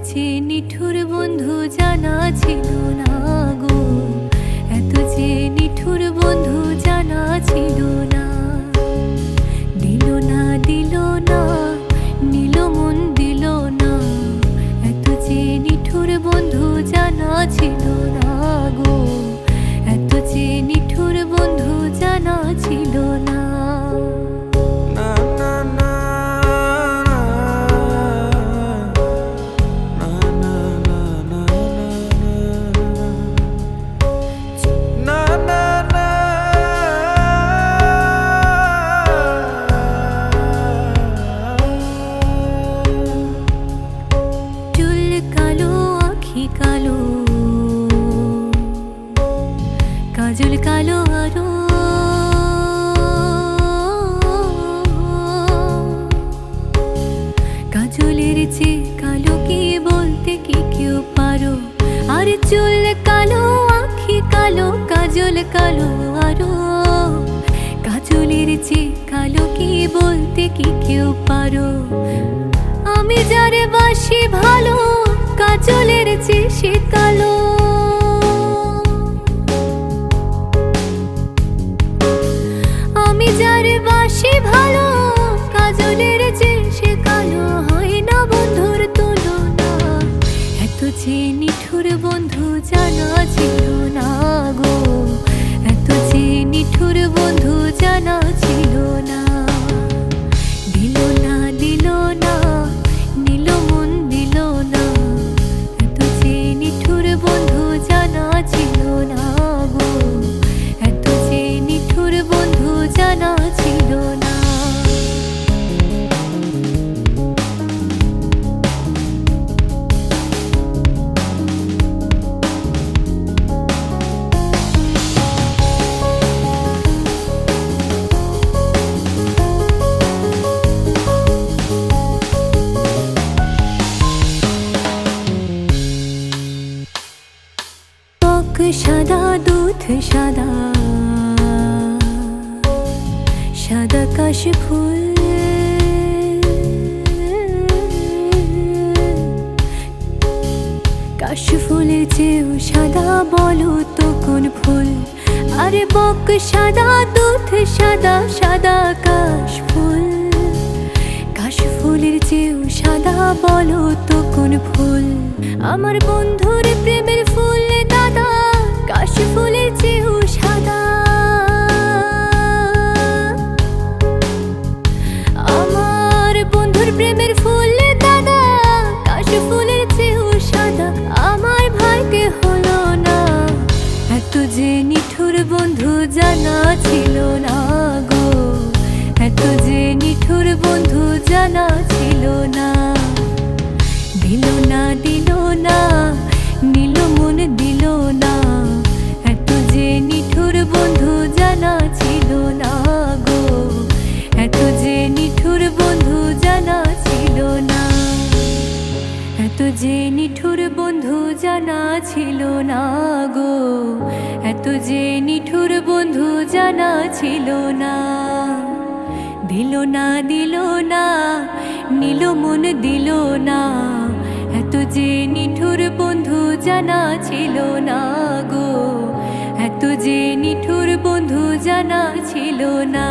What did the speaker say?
যে নিঠুর বন্ধু জানা ছিল না গো, এত যে নিঠুর বন্ধু জানা ছিল না। দিল না দিল না, নিল মন দিল না, এত যে নিঠুর বন্ধু জানা ছিল না গো, এত যে নিঠুর বন্ধু জানা ছিল না। কালো কাজল কালো আরো, কাজলের চেয়ে কালো কি বলতে কি কেউ পারো? আর চুল কালো আঁখি কালো কাজল কালো আরো, কাজলের চেয়ে কালো কি বলতে কি কেউ পারো? আমি যারে বাসি ভালো, কাজলের চেয়ে সে কালো। আমি যারে বাসি ভালো, কাজলের চেয়ে সে কালো। হয় না বন্ধুর তুলনা, এত যে নিঠুর বন্ধু জানা ছিল না গো, এত যে নিঠুর বন্ধু জানা ছিল না। দিল না দিল না, নিল মন দিল না, এত যে নিঠুর বন্ধু জানা ছিল না গো, এত যে নিঠুর বন্ধু জানা ছিল না। সাদা দুধ সাদা, সাদা কাশ ফুল, কাশ ফুলের চেয়েও সাদা বলো তো কোন ফুল? আরে বক সাদা দুধ সাদা, সাদা কাশ ফুল, কাশ ফুলের চেয়েও সাদা বলো তো কোন ফুল? আমার বন্ধুর প্রেমের ফুল দাদা, কাশ ফুলের চেয়েও সাদা। আমার বন্ধুর প্রেমের ফুল দাদা, কাশ ফুলের চেয়েও সাদা। আমার ভাগ্যে হলো না, এত যে নিঠুর বন্ধু জানা ছিল না গো, এত যে নিঠুর বন্ধু জানা ছিল না। দিল না দিল না, নিল মন দিল না, এত যে নিঠুর বন্ধু জানা ছিল না গো, এত যে নিঠুর বন্ধু জানা ছিল না, এত যে নিঠুর বন্ধু জানা ছিল না গো, এত যে নিঠুর বন্ধু জানা ছিল না। দিল না দিল না, নিল মন দিল না, এত যে নিঠুর বন্ধু জানা ছিল না গো, এত যে নিঠুর বন্ধু জানা ছিল না।